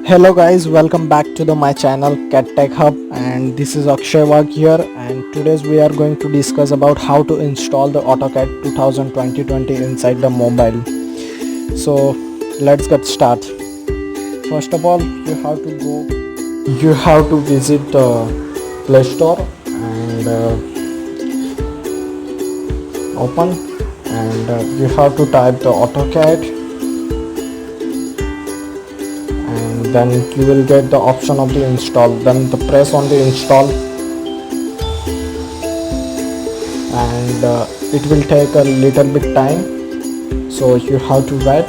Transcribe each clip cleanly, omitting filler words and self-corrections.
Hello guys, welcome back to my channel CADTECH-HUB, and this is Akshay here, and today we are going to discuss about how to install the AutoCAD 2020 inside the mobile. So let's get started. First of all, you have to visit the Play Store and open, and you have to type the AutoCAD, and then you will get the option of the install. Then press on the install, and it will take a little bit time, so you have to wait.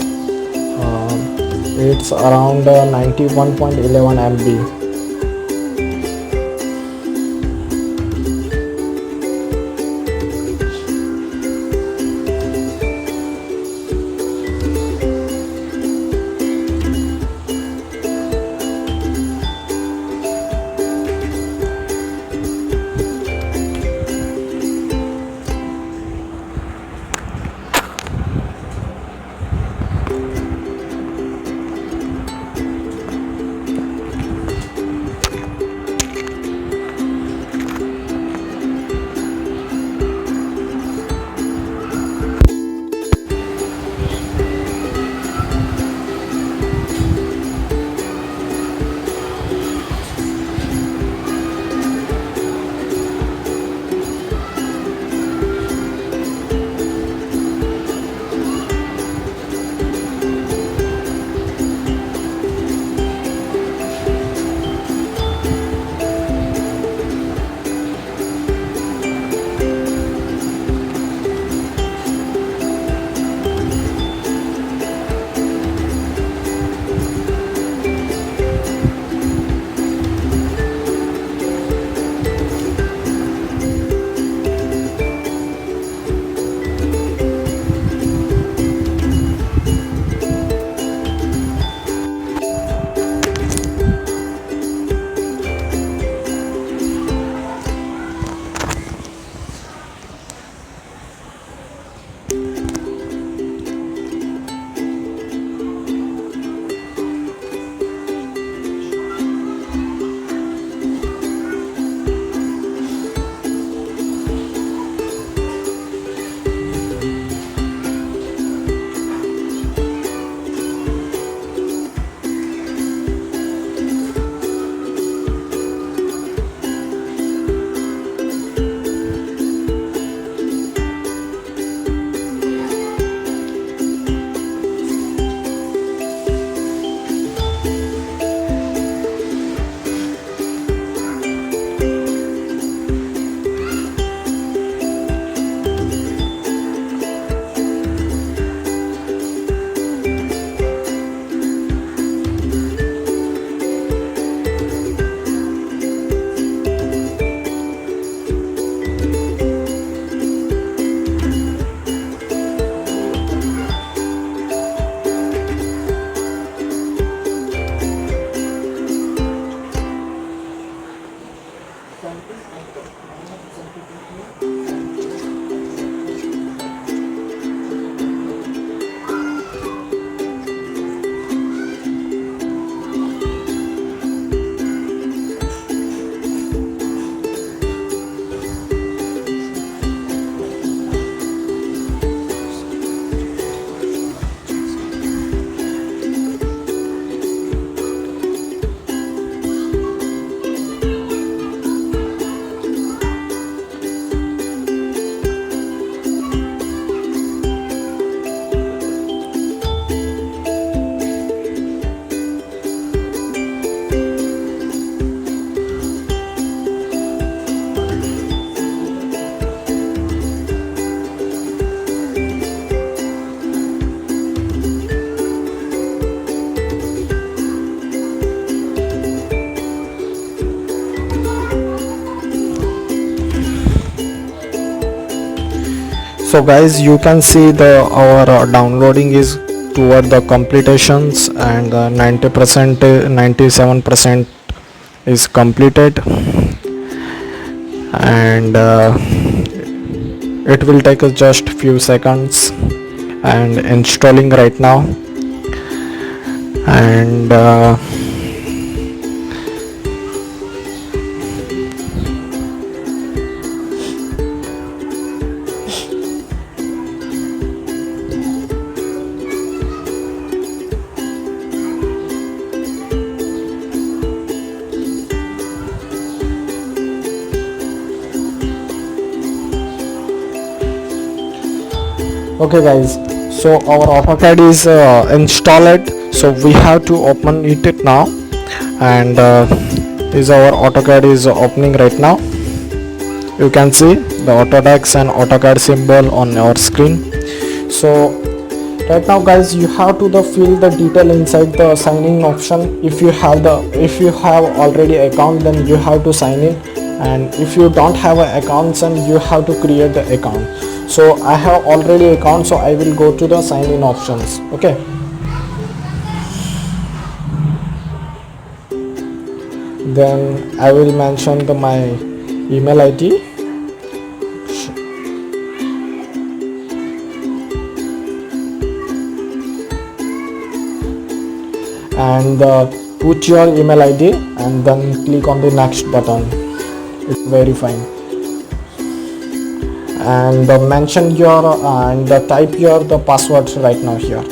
It's around 91.11 MB. So guys, you can see our downloading is toward the completions, and 90%, 97% is completed, and it will take us just few seconds and installing right now. And Okay guys, so our AutoCAD is installed, so we have to open it now. And is our AutoCAD is opening right now. You can see the Autodesk and AutoCAD symbol on our screen. So right now guys, you have to fill the detail inside the sign in option. If you have already account, then you have to sign in, and if you don't have an account, then you have to create the account. So I have already account, so I will go to the sign in options. Okay, then I will mention my email ID. And put your email ID and then click on the next button. It's verifying. And mention your and type your the password right now here.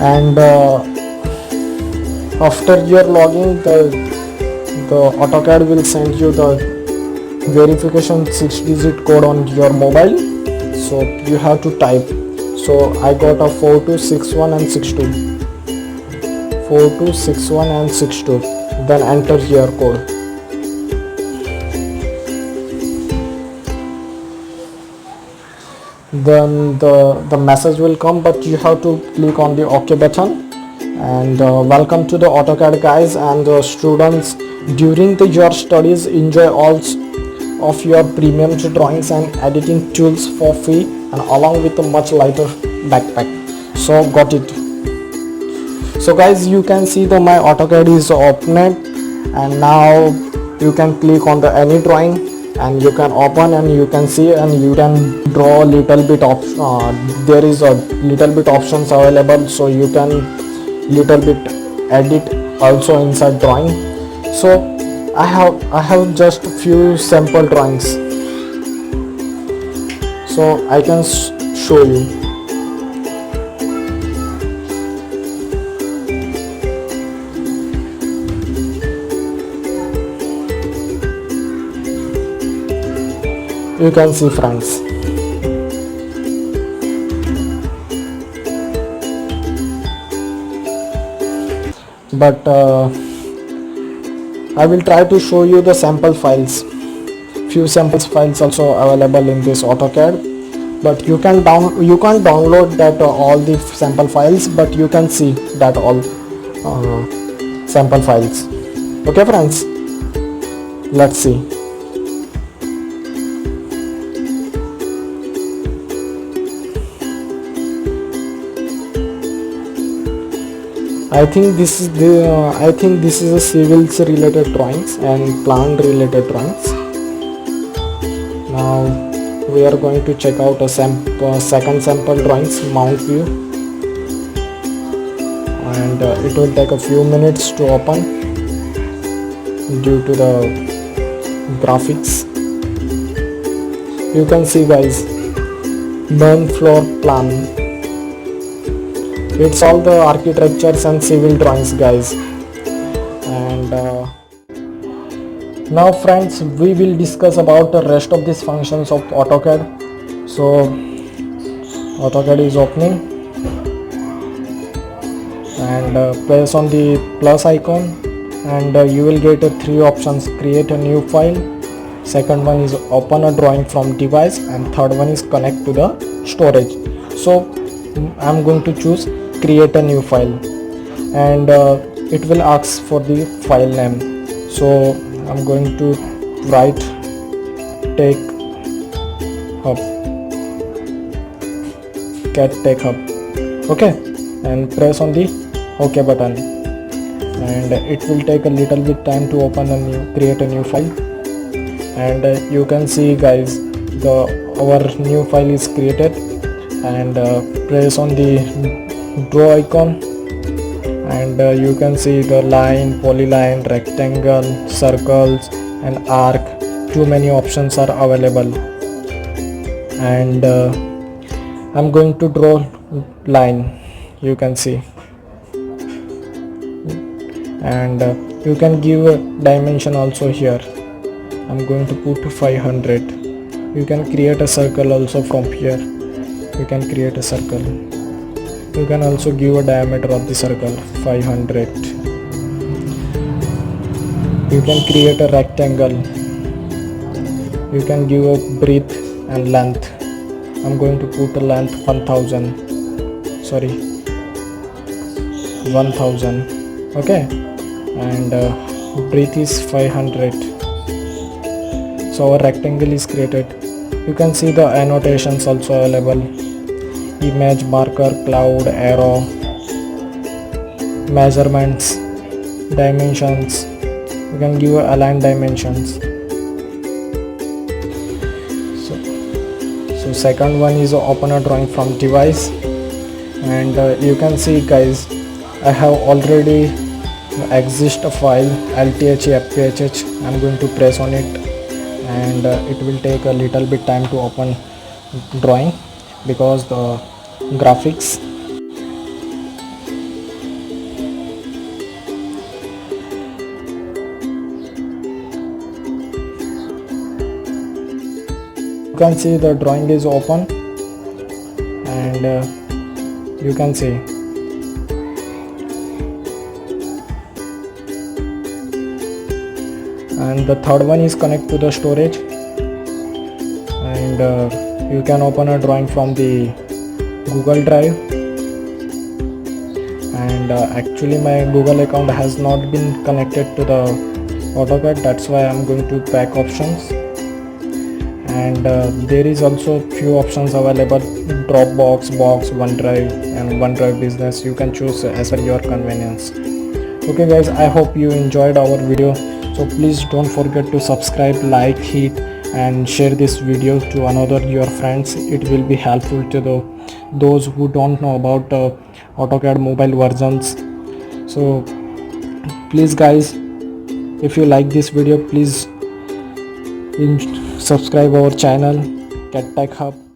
And after your login, the AutoCAD will send you the verification 6-digit code on your mobile, so you have to type. So I got a 4261 and 62, 4261 and 62, then enter your code. Then the message will come, but you have to click on the OK button. And welcome to the AutoCAD guys and students. During your studies, enjoy all of your premium drawings and editing tools for free, and along with a much lighter backpack. So got it. So guys, you can see that my AutoCAD is opened, and now you can click on the any drawing and you can open, and you can see, and you can draw a little bit of there is a little bit options available, so you can little bit edit also inside drawing. So I have just few sample drawings, so I can show you. You can see friends. But I will try to show you the sample files. Few sample files also available in this AutoCAD, but you can't download that all the sample files, but you can see that all sample files. Okay friends, let's see. I think this is a civils related drawings and plant related drawings. Now we are going to check out a second sample drawings, mount view, and it will take a few minutes to open due to the graphics. You can see guys, burn floor plan. It's all the architectures and civil drawings guys. And now friends, we will discuss about the rest of these functions of AutoCAD. So AutoCAD is opening, and press on the plus icon, and you will get 3 options: create a new file, second one is open a drawing from device, and third one is connect to the storage. So I'm going to choose create a new file, and it will ask for the file name. So I'm going to write CADTECH-HUB, CADTECH-HUB. Okay, and press on the OK button, and it will take a little bit time to create a new file. And you can see guys, our new file is created, and press on the draw icon, and you can see the line, polyline, rectangle, circles and arc. Too many options are available. and I'm going to draw line, you can see, and you can give a dimension also here. I'm going to put 500. You can create a circle also from here. You can create a circle. You can also give a diameter of the circle 500. You can create a rectangle. You can give a breadth and length. I'm going to put a length 1000. Sorry, 1000. Okay, and breadth is 500. So our rectangle is created. You can see the annotations also available: image, marker, cloud, arrow, measurements, dimensions. You can give align dimensions. So second one is open a drawing from device, and you can see guys, I have already exist a file AUTOCAD. I'm going to press on it, and it will take a little bit time to open drawing because the graphics. You can see the drawing is open, and you can see and the third one is connect to the storage, and you can open a drawing from the Google Drive, and actually my Google account has not been connected to the AutoCAD, that's why I'm going to back options, and there is also few options available: Dropbox, Box, OneDrive, and OneDrive Business. You can choose as per your convenience. Okay guys, I hope you enjoyed our video. So please don't forget to subscribe, like, hit and share this video to another your friends. It will be helpful to those who don't know about AutoCAD mobile versions. So please guys, if you like this video, please subscribe our channel CADTECH-HUB.